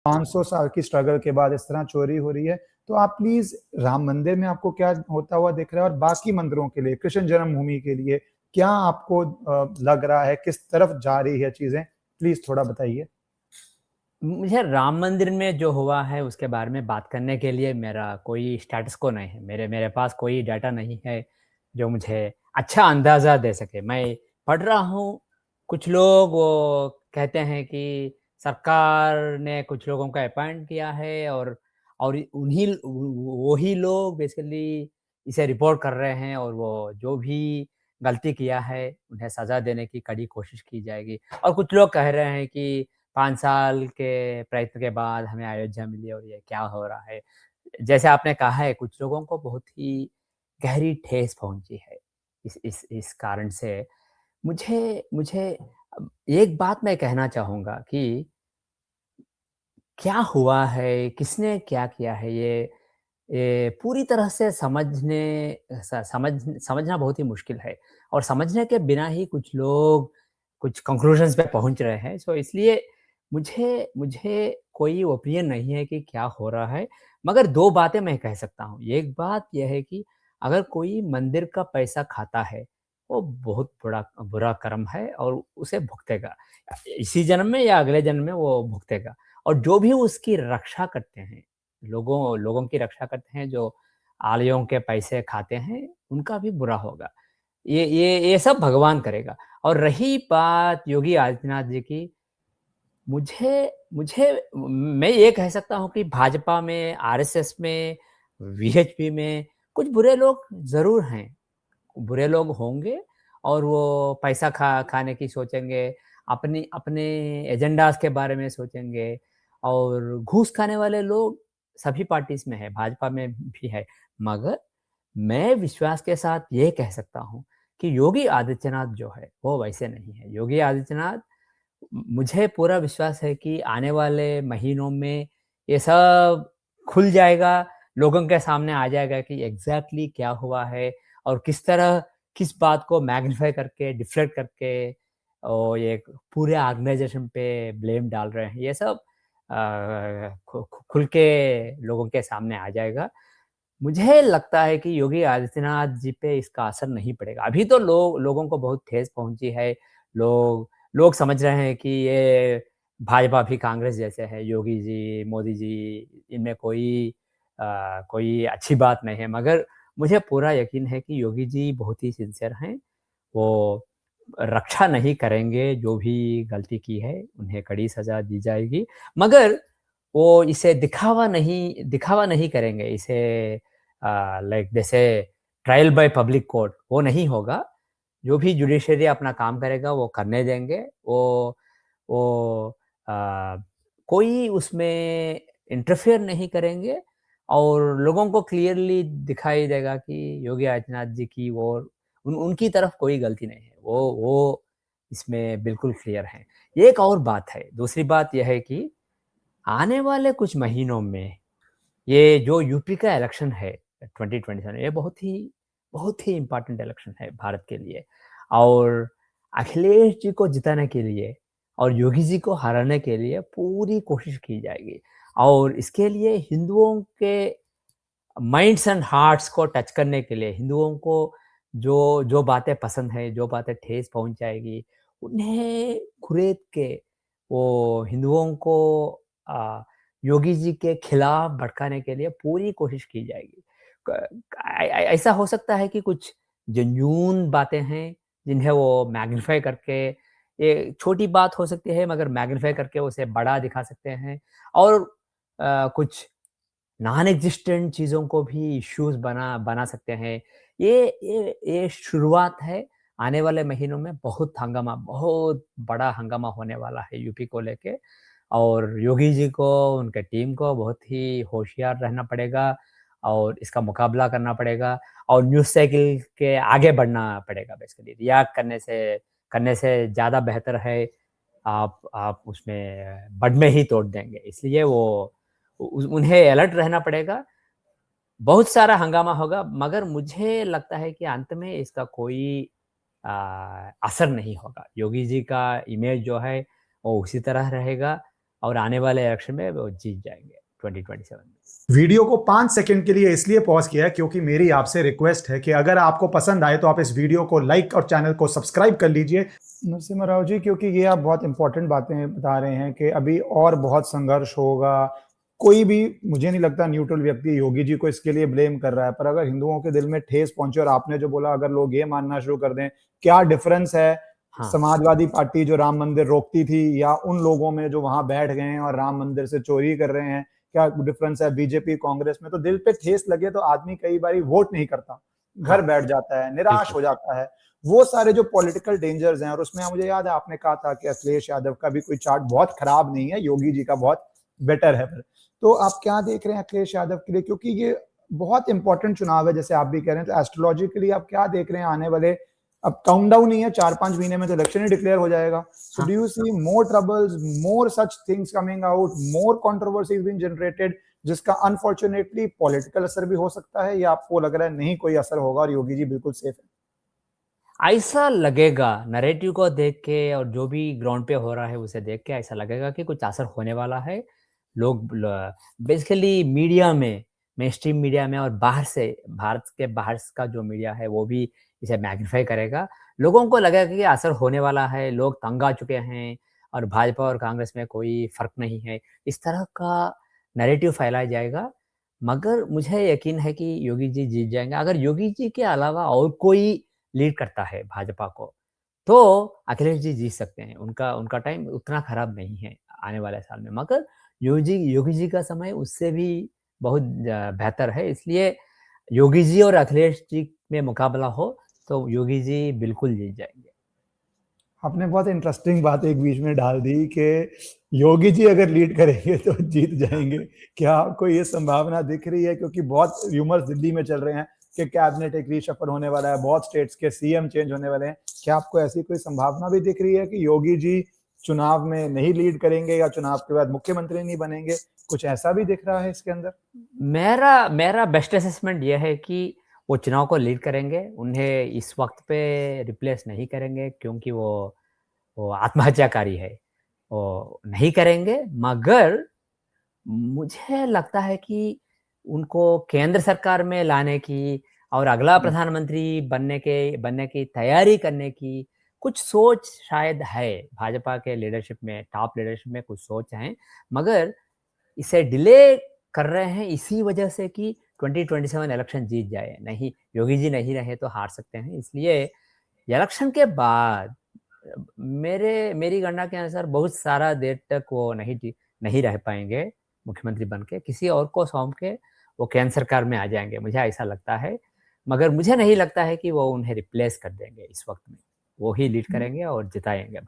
500 साल की स्ट्रगल के बाद इस तरह चोरी हो रही है, तो आप प्लीज राम मंदिर में आपको क्या होता हुआ दिख रहा है और बाकी मंदिरों के लिए, कृष्ण जन्मभूमि के लिए क्या आपको लग रहा है, किस तरफ जा रही है चीजें, प्लीज थोड़ा बताइए। मुझे राम मंदिर में जो हुआ है उसके बारे में बात करने के लिए मेरा कोई स्टेटस को नहीं है। मेरे मेरे पास कोई डाटा नहीं है जो मुझे अच्छा अंदाज़ा दे सके। मैं पढ़ रहा हूँ, कुछ लोग वो कहते हैं कि सरकार ने कुछ लोगों को अपॉइंट किया है और उन्हीं वही लोग बेसिकली इसे रिपोर्ट कर रहे हैं और वो जो भी गलती किया है, उन्हें सज़ा देने की कड़ी कोशिश की जाएगी। और कुछ लोग कह रहे हैं कि 5 साल के प्रयत्न के बाद हमें अयोध्या मिली और ये क्या हो रहा है। जैसे आपने कहा है कुछ लोगों को बहुत ही गहरी ठेस पहुँची है इस कारण से। मुझे मुझे एक बात मैं कहना चाहूँगा कि क्या हुआ है, किसने क्या किया है ये पूरी तरह से समझना बहुत ही मुश्किल है और समझने के बिना ही कुछ लोग कुछ कंक्लूजन्स पे पहुँच रहे हैं। सो इसलिए मुझे मुझे कोई ओपिनियन नहीं है कि क्या हो रहा है, मगर 2 बातें मैं कह सकता हूँ। एक बात ये है कि अगर कोई मंदिर का पैसा खाता है, वो बहुत बड़ा बुरा कर्म है और उसे भुगतेगा। इसी जन्म में या अगले जन्म में वो भुगतेगा। और जो भी उसकी रक्षा करते हैं, लोगों लोगों की रक्षा करते हैं, जो आलियों के पैसे खाते हैं, उनका भी बुरा होगा। ये सब भगवान करेगा। और रही बात योगी आदित्यनाथ जी की, मुझे मुझे मैं ये कह सकता हूँ कि भाजपा में, आरएसएस में, वीएचपी में कुछ बुरे लोग ज़रूर हैं। बुरे लोग होंगे और वो पैसा खाने की सोचेंगे, अपनी अपने एजेंडाज़ के बारे में सोचेंगे और घूस खाने वाले लोग सभी पार्टीज़ में है, भाजपा में भी है। मगर मैं विश्वास के साथ ये कह सकता हूँ कि योगी आदित्यनाथ जो है, वो वैसे नहीं है। योगी आदित्यनाथ मुझे पूरा विश्वास है कि आने वाले महीनों में ये सब खुल जाएगा, लोगों के सामने आ जाएगा कि एग्ज़ैक्टली क्या हुआ है और किस तरह किस बात को मैग्नीफाई करके, डिफ्लेक्ट करके और ये पूरे ऑर्गनाइज़ेशन पे ब्लेम डाल रहे हैं। ये सब खुल के लोगों के सामने आ जाएगा। मुझे लगता है कि योगी आदित्यनाथ जी पे इसका असर नहीं पड़ेगा। अभी तो लोगों को बहुत ठेस पहुँची है। लोग लोग समझ रहे हैं कि ये भाजपा भी कांग्रेस जैसे है, योगी जी, मोदी जी, इनमें कोई अच्छी बात नहीं है। मगर मुझे पूरा यकीन है कि योगी जी बहुत ही सिंसियर हैं। वो रक्षा नहीं करेंगे, जो भी गलती की है, उन्हें कड़ी सज़ा दी जाएगी। मगर वो इसे दिखावा नहीं करेंगे, इसे लाइक जैसे ट्रायल बाय पब्लिक कोर्ट वो नहीं होगा। जो भी जुडिशरी अपना काम करेगा वो करने देंगे। वो अ, कोई उसमें इंटरफेयर नहीं करेंगे और लोगों को क्लियरली दिखाई देगा कि योगी आदित्यनाथ जी की और उनकी तरफ कोई गलती नहीं है। वो इसमें बिल्कुल क्लियर हैं। एक और बात है, दूसरी बात ये है कि आने वाले कुछ महीनों में ये जो यूपी का इलेक्शन है 2027 ये बहुत ही इम्पोर्टेंट इलेक्शन है भारत के लिए और अखिलेश जी को जिताने के लिए और योगी जी को हराने के लिए पूरी कोशिश की जाएगी और इसके लिए हिंदुओं के माइंड्स एंड हार्ट्स को टच करने के लिए हिंदुओं को जो जो बातें पसंद है, जो बातें ठेस पहुँचाएगी, उन्हें कुरेद के वो हिंदुओं को अ, योगी जी के खिलाफ भड़काने के लिए पूरी कोशिश की जाएगी। क ऐसा हो सकता है कि कुछ जेन्युइन बातें हैं, जिन्हें वो मैग्नीफाई करके ये छोटी बात हो सकती है मगर मैग्नीफाई करके उसे बड़ा दिखा सकते हैं और कुछ नॉन एग्जिस्टेंट चीज़ों को भी इश्यूज़ बना बना सकते हैं। ये शुरुआत है, आने वाले महीनों में बहुत बड़ा हंगामा होने वाला है यूपी को लेके और योगी जी को, उनके टीम को बहुत ही होशियार रहना पड़ेगा और इसका मुकाबला करना पड़ेगा और न्यूज़ साइकिल के आगे बढ़ना पड़ेगा बेसिकली। रिएक्ट करने से ज़्यादा बेहतर है आप उसमें बड में ही तोड़ देंगे। इसलिए वो उन्हें अलर्ट रहना पड़ेगा। बहुत सारा हंगामा होगा मगर मुझे लगता है कि अंत में इसका कोई असर नहीं होगा। योगी जी का इमेज जो है वो उसी तरह रहेगा और आने वाले इलेक्शन में वो जीत जाएंगे 2027 में। वीडियो को 5 सेकंड के लिए इसलिए पॉज किया है क्योंकि मेरी आपसे रिक्वेस्ट है कि अगर आपको पसंद आए तो आप इस वीडियो को लाइक और चैनल को सब्सक्राइब कर लीजिए। नरसिम्हा राव जी, क्योंकि ये आप बहुत इंपॉर्टेंट बातें बता रहे हैं कि अभी और बहुत संघर्ष होगा। कोई भी, मुझे नहीं लगता न्यूट्रल व्यक्ति योगी जी को इसके लिए ब्लेम कर रहा है, पर अगर हिंदुओं के दिल में ठेस पहुंचे और आपने जो बोला अगर लोग ये मानना शुरू कर दें, क्या डिफरेंस है हाँ। समाजवादी पार्टी जो राम मंदिर रोकती थी या उन लोगों में जो वहां बैठ गए हैं और राम मंदिर से चोरी कर रहे हैं, क्या डिफरेंस है बीजेपी कांग्रेस में? तो दिल पे ठेस लगे तो आदमी कई बार वोट नहीं करता, घर हाँ, बैठ जाता है, निराश हो जाता है। वो सारे जो पॉलिटिकल डेंजर्स हैं, और उसमें मुझे याद है आपने कहा था कि अखिलेश यादव का भी कोई चार्ट बहुत खराब नहीं है, योगी जी का बहुत बेटर है। तो आप क्या देख रहे हैं अखिलेश यादव के लिए, क्योंकि ये बहुत इंपॉर्टेंट चुनाव है जैसे आप भी कह रहे हैं, तो एस्ट्रोलॉजिकली आप क्या देख रहे हैं आने वाले, अब काउंटडाउन ही है, 4-5 महीने में तो इलेक्शन ही डिक्लेयर हो जाएगा। So do you see more troubles, more such things coming out, more controversies being generated, जिसका अनफॉर्चुनेटली पॉलिटिकल असर भी हो सकता है, या आपको लग रहा है नहीं कोई असर होगा और योगी जी बिल्कुल सेफ है? ऐसा लगेगा नैरेटिव को देख के और जो भी ग्राउंड पे हो रहा है उसे देख के ऐसा लगेगा कि कुछ असर होने वाला है। लोग बेसिकली मीडिया में, मेनस्ट्रीम मीडिया में और बाहर से, भारत के बाहर का जो मीडिया है वो भी इसे मैग्नीफाई करेगा। लोगों को लगेगा कि असर होने वाला है, लोग तंग आ चुके हैं और भाजपा और कांग्रेस में कोई फ़र्क नहीं है। इस तरह का नैरेटिव फैलाया जाएगा, मगर मुझे यकीन है कि योगी जी जीत जाएँगे। अगर योगी जी के अलावा और कोई लीड करता है भाजपा को, तो अखिलेश जी जीत सकते हैं। उनका उनका टाइम उतना खराब नहीं है आने वाले साल में। मगर योगी जी का समय उससे भी बहुत बेहतर है, इसलिए योगी जी और अखिलेश जी में मुकाबला हो, तो योगी जी बिल्कुल जीत जाएँगे। आपने बहुत इंटरेस्टिंग बात एक बीच में डाल दी कि योगी जी अगर लीड करेंगे तो जीत जाएंगे। क्या आपको ये संभावना दिख रही है, क्योंकि बहुत र्यूमर्स दिल्ली में चल रहे हैं कि कैबिनेट एक रीशफल होने वाला है, बहुत स्टेट्स के सीएम चेंज होने वाले हैं, क्या आपको ऐसी कोई संभावना भी दिख रही है कि योगी जी चुनाव में नहीं लीड करेंगे या चुनाव के बाद मुख्यमंत्री नहीं बनेंगे? कुछ ऐसा भी दिख रहा है इसके अंदर? मेरा मेरा बेस्ट असेसमेंट ये है कि वो चुनाव को लीड करेंगे, उन्हें इस वक़्त पे रिप्लेस नहीं करेंगे क्योंकि वो आत्महत्याकारी है, वो नहीं करेंगे। मगर मुझे लगता है कि उनको केंद्र सरकार में लाने की और अगला प्रधानमंत्री बनने की तैयारी करने की कुछ सोच शायद है। भाजपा के लीडरशिप में, टॉप लीडरशिप में कुछ सोच है, मगर इसे डिले कर रहे हैं इसी वजह से कि 2027 इलेक्शन जीत जाए। नहीं, योगी जी नहीं रहे तो हार सकते हैं, इसलिए इलेक्शन के बाद मेरी गणना के अनुसार बहुत सारा देर तक वो नहीं रह पाएँगे मुख्यमंत्री बन के, किसी और को सौंप के वो केंद्र सरकार में आ जाएँगे, मुझे ऐसा लगता है। मगर मुझे नहीं लगता है कि वो उन्हें रिप्लेस कर देंगे इस वक़्त में। वो ही लीड करेंगे और जिताएँगे।